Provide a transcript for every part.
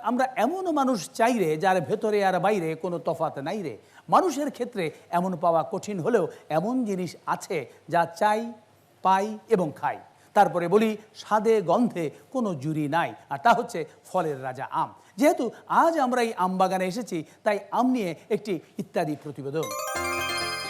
আমরা এমনও মানুষ চাই রে যার ভেতরে আর বাইরে কোনো তফাৎ নাই রে। মানুষের ক্ষেত্রে এমন পাওয়া কঠিন হলেও এমন জিনিস আছে যা চাই, পাই এবং খাই। তারপরে বলি স্বাদে গন্ধে কোনো জুরি নাই, আর তা হচ্ছে ফলের রাজা আম। যেহেতু আজ আমরা এই আম বাগানে এসেছি, তাই আম নিয়ে একটি ইত্যাদি প্রতিবেদন।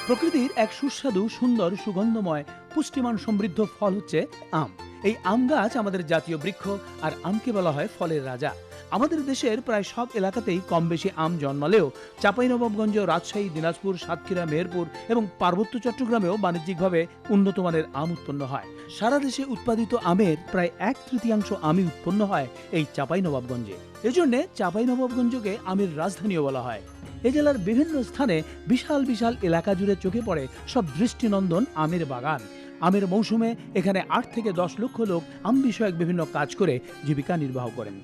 প্রকৃতির এক সুস্বাদু, সুন্দর, সুগন্ধময়, পুষ্টিমান সমৃদ্ধ ফল হচ্ছে আম। এই আম গাছ আমাদের জাতীয় বৃক্ষ, আর আমকে বলা হয় ফলের রাজা। আমাদের দেশের প্রায় সব এলাকাতেই কম বেশি আম জন্মালেও চাঁপাইনবাবগঞ্জ, রাজশাহী, দিনাজপুর, সাতক্ষীরা, মেহেরপুর এবং পার্বত্য চট্টগ্রামেও বাণিজ্যিকভাবে উন্নত মানের আম উৎপন্ন হয়। সারা দেশে উৎপাদিত আমের প্রায় 1/3 আমই উৎপন্ন হয় এই চাঁপাইনবাবগঞ্জে। এজন্য চাঁপাইনবাবগঞ্জকে আমের রাজধানীও বলা হয়। এ জেলার বিভিন্ন স্থানে বিশাল বিশাল এলাকা জুড়ে চোখে পড়ে সব দৃষ্টিনন্দন আমের বাগান। আমের মৌসুমে এখানে 8 থেকে 10 লক্ষ লোক আম বিষয়ক বিভিন্ন কাজ করে জীবিকা নির্বাহ করেন।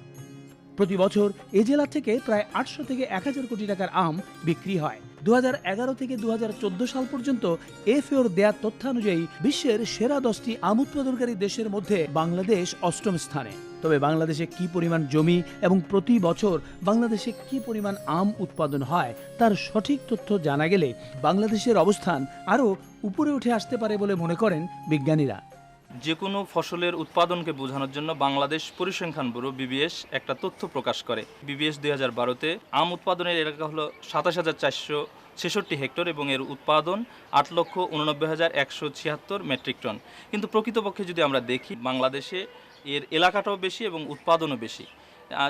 প্রতি বছর এ জেলা থেকে প্রায় 800 থেকে 1000 কোটি টাকার আম বিক্রি হয়। 2011 থেকে 2014 সাল পর্যন্ত FAOর দেয়া তথ্যানুযায়ী বিশ্বের সেরা 10টি আম উৎপাদনকারী দেশের মধ্যে বাংলাদেশ 8ম স্থানে। তবে বাংলাদেশে কি পরিমাণ জমি এবং প্রতি বছর বাংলাদেশে কি পরিমাণ আম উৎপাদন হয় তার সঠিক তথ্য জানা গেলে বাংলাদেশের অবস্থান আরও উপরে উঠে আসতে পারে বলে মনে করেন বিজ্ঞানীরা। যে কোনো ফসলের উৎপাদনকে বোঝানোর জন্য বাংলাদেশ পরিসংখ্যান ব্যুরো BBS একটা তথ্য প্রকাশ করে। BBS 2012-তে আম উৎপাদনের এলাকা হলো 27,466 হেক্টর এবং এর উৎপাদন 8,89,176 মেট্রিক টন। কিন্তু প্রকৃতপক্ষে যদি আমরা দেখি, বাংলাদেশে এর এলাকাটাও বেশি এবং উৎপাদনও বেশি।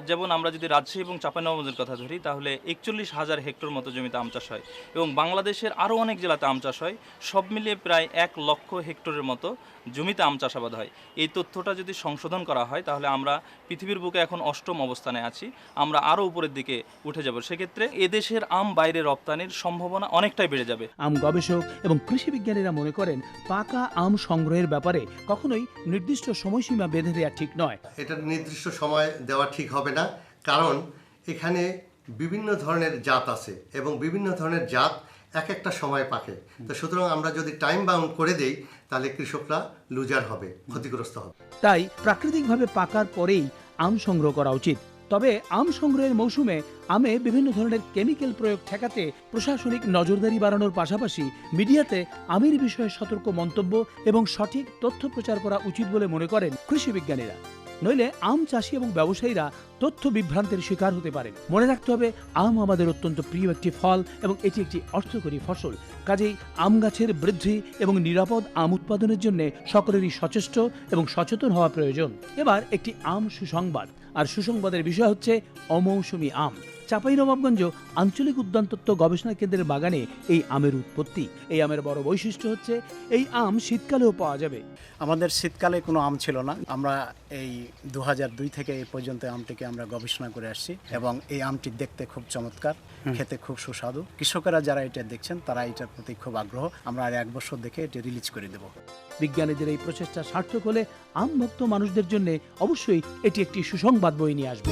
যেমন আমরা যদি রাজশাহী এবং চাঁপাইনবাবগঞ্জের কথা ধরি, তাহলে 41,000 হেক্টর মতো জমিতে আম চাষ হয় এবং বাংলাদেশের আরও অনেক জেলাতে আম চাষ হয়। সব মিলিয়ে প্রায় 1 লক্ষ হেক্টরের মতো জমিতে আম চাষাবাদ হয়। এই তথ্যটা যদি সংশোধন করা হয় তাহলে আমরা পৃথিবীর বুকে এখন 8ম অবস্থানে আছি, আমরা আরও উপরের দিকে উঠে যাব। সেক্ষেত্রে এদেশের আম বাইরে রপ্তানির সম্ভাবনা অনেকটাই বেড়ে যাবে। আম গবেষক এবং কৃষি বিজ্ঞানীরা মনে করেন পাকা আম সংগ্রহের ব্যাপারে কখনোই নির্দিষ্ট সময়সীমা বেঁধে দেওয়া ঠিক নয়। এটা নির্দিষ্ট সময় দেওয়া ঠিক হবে না, কারণ এখানে বিভিন্ন ধরনের জাত আছে এবং বিভিন্ন ধরনের জাত এক একটা সময় পাকে। তো সুতরাং আমরা যদি টাইম বাউন্ড করে দেই তাহলে কৃষকরা লুজার হবে, ক্ষতিগ্রস্ত হবে। তাই প্রাকৃতিকভাবে পাকার পরেই আম সংগ্রহ করা উচিত। তবে আম সংগ্রহের মৌসুমে আমে বিভিন্ন ধরনের কেমিক্যাল প্রয়োগ ঠেকাতে প্রশাসনিক নজরদারি বাড়ানোর পাশাপাশি মিডিয়াতে আমের বিষয়ে সতর্ক মন্তব্য এবং সঠিক তথ্য প্রচার করা উচিত বলে মনে করেন কৃষি বিজ্ঞানীরা। নইলে আম চাষি এবং ব্যবসায়ীরা তথ্য বিভ্রান্তের শিকার হতে পারেন। মনে রাখতে হবে, আম আমাদের অত্যন্ত প্রিয় একটি ফল এবং এটি একটি অর্থকরী ফসল। কাজেই আম গাছের বৃদ্ধি এবং নিরাপদ আম উৎপাদনের জন্য সকলেরই সচেষ্ট এবং সচেতন হওয়া প্রয়োজন। এবার একটি আম সুসংবাদ, আর সুসংবাদের বিষয় হচ্ছে অমৌসুমী আম। চাঁপাইনবাবগঞ্জ আঞ্চলিক উদ্যানতত্ত্ব গবেষণা কেন্দ্রের বাগানে এই আমের উৎপত্তি। এই আমের বড় বৈশিষ্ট্য হচ্ছে এই আম শীতকালেও পাওয়া যাবে। আমাদের শীতকালে কোনো আম ছিল না। আমরা এই 2002 থেকে এই পর্যন্ত আমটিকে আমরা গবেষণা করে আসছি এবং এই আমটি দেখতে খুব চমৎকার, খেতে খুব সুস্বাদু। কৃষকেরা যারা এটা দেখছেন তারা এটার প্রতি খুব আগ্রহ। আমরা আর 1 বছর দেখে এটি রিলিজ করে দেব। বিজ্ঞানীদের এই প্রচেষ্টা সার্থক হলে আম ভক্ত মানুষদের জন্য অবশ্যই এটি একটি সুসংবাদ বয়ে নিয়ে আসবে।